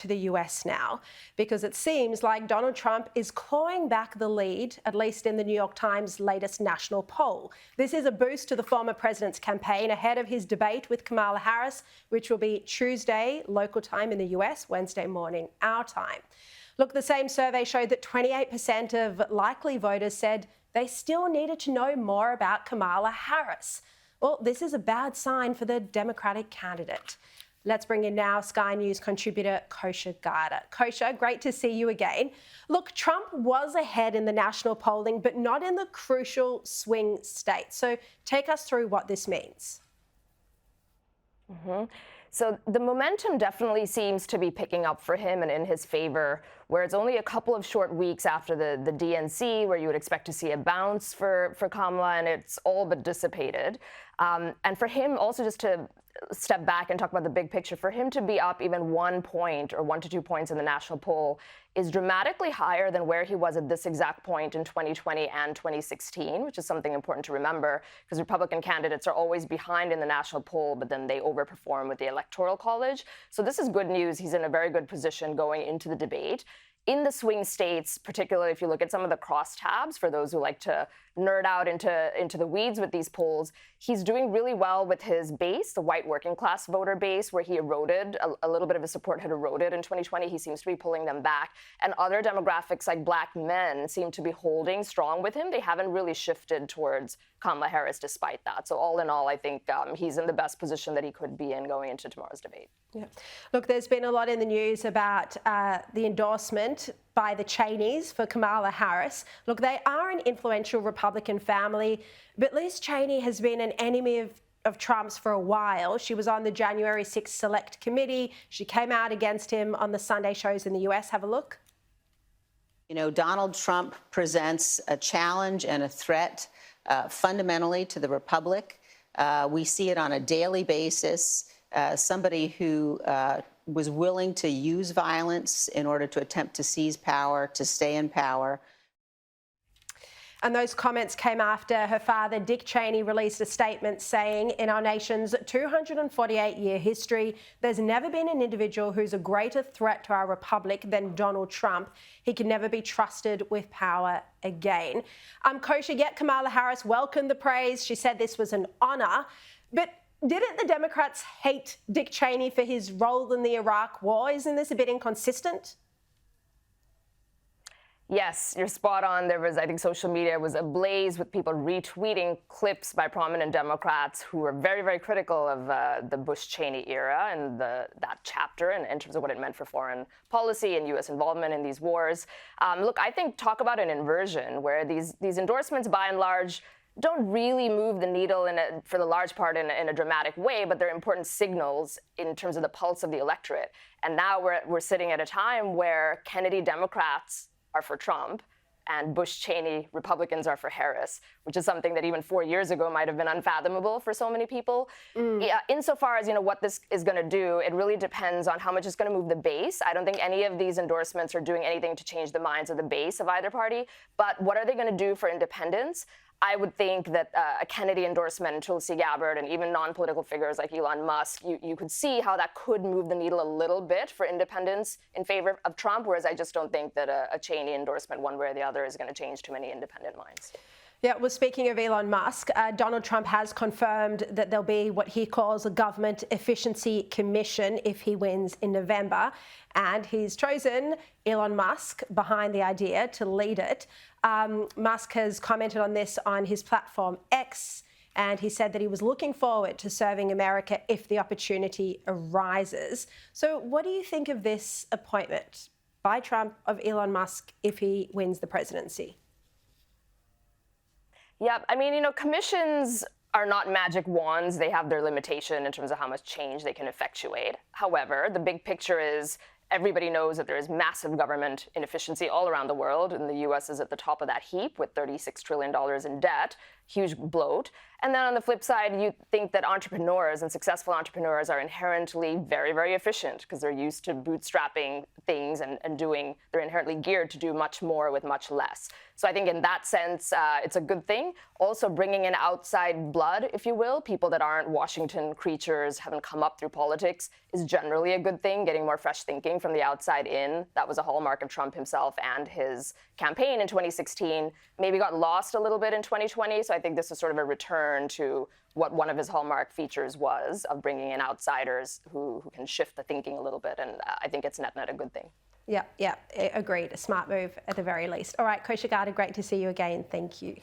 to the US now, because it seems like Donald Trump is clawing back the lead, at least in the New York Times' latest national poll. This is a boost to the former president's campaign ahead of his debate with Kamala Harris, which will be Tuesday local time in the US, Wednesday morning our time. Look, the same survey showed that 28% of likely voters said they still needed to know more about Kamala Harris. Well, this is a bad sign for the Democratic candidate. Let's bring in now Sky News contributor Kosha Gada. Kosha, great to see you again. Look, Trump was ahead in the national polling, but not in the crucial swing states. So take us through what this means. So the momentum definitely seems to be picking up for him and in his favor, where it's only a couple of short weeks after the DNC where you would expect to see a bounce for Kamala, and it's all but dissipated. And for him also, just to step back and talk about the big picture, for him to be up even 1 point or 1 to 2 points in the national poll is dramatically higher than where he was at this exact point in 2020 and 2016, which is something important to remember, because Republican candidates are always behind in the national poll, but then they overperform with the Electoral College. So this is good news. He's in a very good position going into the debate. In the swing states, particularly if you look at some of the crosstabs, for those who like to nerd out into the weeds with these polls, he's doing really well with his base, the white working class voter base, where he eroded, a little bit of his support had eroded in 2020. He seems to be pulling them back. And other demographics like black men seem to be holding strong with him. They haven't really shifted towards Kamala Harris despite that. So all in all, I think he's in the best position that he could be in going into tomorrow's debate. Yeah. Look, there's been a lot in the news about the endorsement by the Cheneys for Kamala Harris. Look, they are an influential Republican family, but Liz Cheney has been an enemy of Trump's for a while. She was on the January 6th Select Committee. She came out against him on the Sunday shows in the US. Have a look. You know, Donald Trump presents a challenge and a threat fundamentally to the Republic. We see it on a daily basis. Somebody who was willing to use violence in order to attempt to seize power, to stay in power. And those comments came after her father, Dick Cheney, released a statement saying, in our nation's 248-year history, there's never been an individual who's a greater threat to our republic than Donald Trump. He can never be trusted with power again. Kosha, yet Kamala Harris welcomed the praise. She said this was an honour. But didn't the Democrats hate Dick Cheney for his role in the Iraq War? Isn't this a bit inconsistent? Yes, you're spot on. There was, I think, social media was ablaze with people retweeting clips by prominent Democrats who were very, very critical of the Bush-Cheney era and that chapter in terms of what it meant for foreign policy and U.S. involvement in these wars. Look, I think talk about an inversion where these endorsements, by and large, don't really move the needle for the large part in a dramatic way, but they're important signals in terms of the pulse of the electorate. And now we're sitting at a time where Kennedy Democrats are for Trump and Bush-Cheney Republicans are for Harris, which is something that even 4 years ago might have been unfathomable for so many people. Yeah, insofar as, what this is going to do, it really depends on how much it's going to move the base. I don't think any of these endorsements are doing anything to change the minds of the base of either party. But what are they going to do for independents? I would think that a Kennedy endorsement and Tulsi Gabbard and even non-political figures like Elon Musk, you could see how that could move the needle a little bit for independents in favor of Trump, whereas I just don't think that a Cheney endorsement one way or the other is going to change too many independent minds. Yeah, well, speaking of Elon Musk, Donald Trump has confirmed that there'll be what he calls a government efficiency commission if he wins in November. And he's chosen Elon Musk behind the idea to lead it. Musk has commented on this on his platform X, and he said that he was looking forward to serving America if the opportunity arises. So what do you think of this appointment by Trump of Elon Musk if he wins the presidency? Yeah, I mean, commissions are not magic wands. They have their limitation in terms of how much change they can effectuate. However, the big picture is everybody knows that there is massive government inefficiency all around the world, and the U.S. is at the top of that heap with $36 trillion in debt. huge bloat. And then on the flip side, you think that entrepreneurs and successful entrepreneurs are inherently very, very efficient because they're used to bootstrapping things and they're inherently geared to do much more with much less. So I think in that sense, it's a good thing. Also bringing in outside blood, if you will, people that aren't Washington creatures, haven't come up through politics, is generally a good thing. Getting more fresh thinking from the outside in. That was a hallmark of Trump himself and his campaign in 2016. Maybe got lost a little bit in 2020. So I think this is sort of a return to what one of his hallmark features was, of bringing in outsiders who can shift the thinking a little bit. And I think it's net a good thing. Yeah, agreed. A smart move at the very least. All right, Kosha Gada, great to see you again. Thank you.